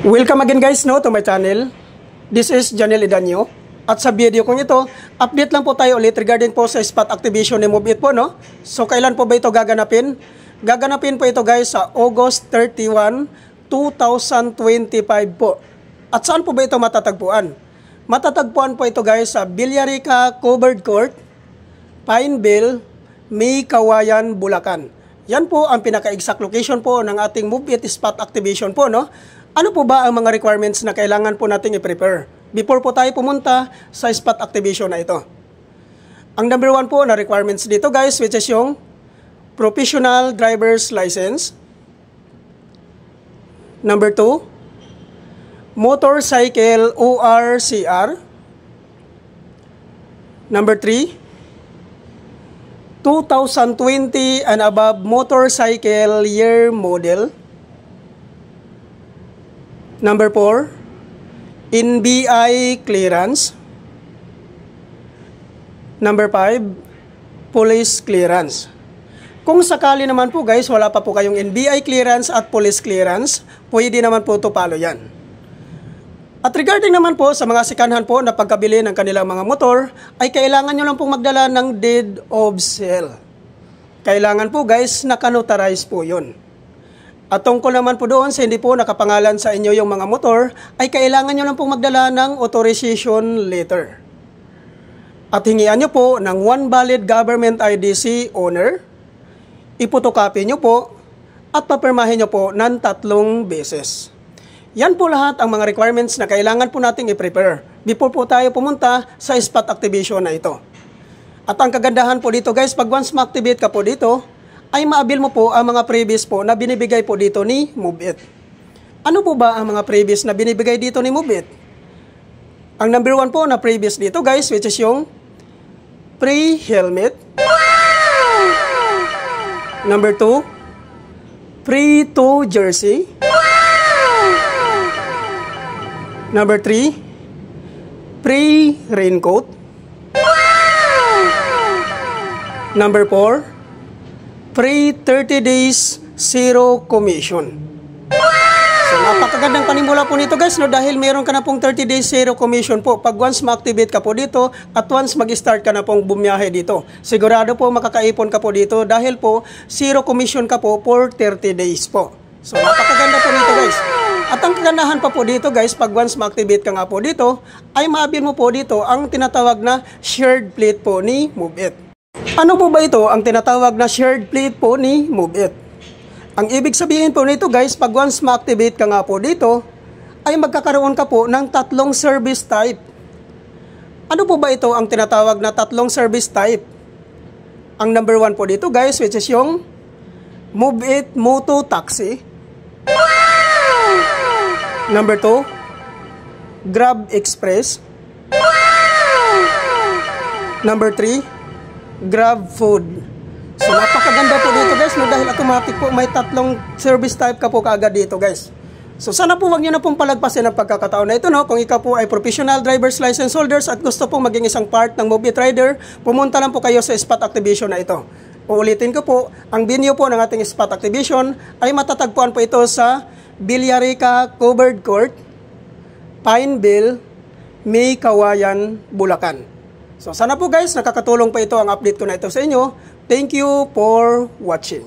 Welcome again guys to my channel. This is Janel Idanyo. At sa video kong ito, update lang po tayo ulit regarding po sa spot activation ni MoveIt po, no? So kailan po ba ito gaganapin? Gaganapin po ito guys sa August 31, 2025 po. At saan po ba ito matatagpuan? Matatagpuan po ito guys sa Villarica Covered Court, Pineville, May Kawayan, Bulacan. Yan po ang pinaka-exact location po ng ating MoveIt spot activation po, no? Ano po ba ang mga requirements na kailangan po nating i-prepare before po tayo pumunta sa spot activation na ito? Ang number 1 po na requirements dito guys, which is yung professional driver's license. Number 2, motorcycle ORCR. Number 3, 2020 and above motorcycle year model. Number 4, NBI clearance. Number 5, police clearance. Kung sakali naman po guys, wala pa po kayong NBI clearance at police clearance, pwede naman po ito palo yan. At regarding naman po sa mga sikanhan po na pagkabili ng kanilang mga motor, ay kailangan nyo lang pong magdala ng deed of sale. Kailangan po guys, nakanotarize po yun. At tungkol naman po doon sa hindi po nakapangalan sa inyo yung mga motor, ay kailangan nyo lang pong magdala ng authorization letter. At hingian nyo po ng one valid government IDC owner, ipotocopy nyo po, at papirmahin nyo po ng 3 beses. Yan po lahat ang mga requirements na kailangan po nating i-prepare before po tayo pumunta sa spot activation na ito. At ang kagandahan po dito guys, pag once ma-activate ka po dito, ay maabil mo po ang mga previous po na binibigay po dito ni MoveIt. Ano po ba ang mga previous na binibigay dito ni MoveIt? Ang number 1 po na previous dito guys, which is yung pre-helmet. Number 2, pre-tow jersey. Number 3, pre-raincoat. Number 4, free 30 days, zero commission. So, napakagandang panimula po nito guys, no? Dahil meron ka na pong 30 days, zero commission po. Pag once ma-activate ka po dito, at once mag-start ka na pong bumiyahe dito, sigurado po makakaipon ka po dito dahil po, zero commission ka po for 30 days po. So, napakaganda po nito guys. At ang kagandahan pa po dito guys, pag once ma-activate ka nga po dito, ay maabil mo po dito ang tinatawag na shared plate po ni MoveIt. Ano po ba ito ang tinatawag na shared plate po ni MoveIt? Ang ibig sabihin po nito guys, pag once ma-activate ka nga po dito, ay magkakaroon ka po ng 3 service type. Ano po ba ito ang tinatawag na 3 service type? Ang number 1 po dito guys, which is yung MoveIt Moto Taxi. Number 2, Grab Express. Number 3, Grab Food. So napakaganda po dito guys, no? Dahil automatic po may 3 service type ka po kaagad dito guys. So sana po wag nyo na pong palagpasin ang pagkakataon na ito, no? Kung ikaw po ay professional driver's license holders at gusto pong maging isang part ng MoveIt Rider, pumunta lang po kayo sa spot activation na ito. Uulitin ko po, ang venue po ng ating spot activation ay matatagpuan po ito sa Villarica Covered Court, Pineville, May Kawayan, Bulacan. So sana po guys, nakakatulong pa ito ang update ko na ito sa inyo. Thank you for watching.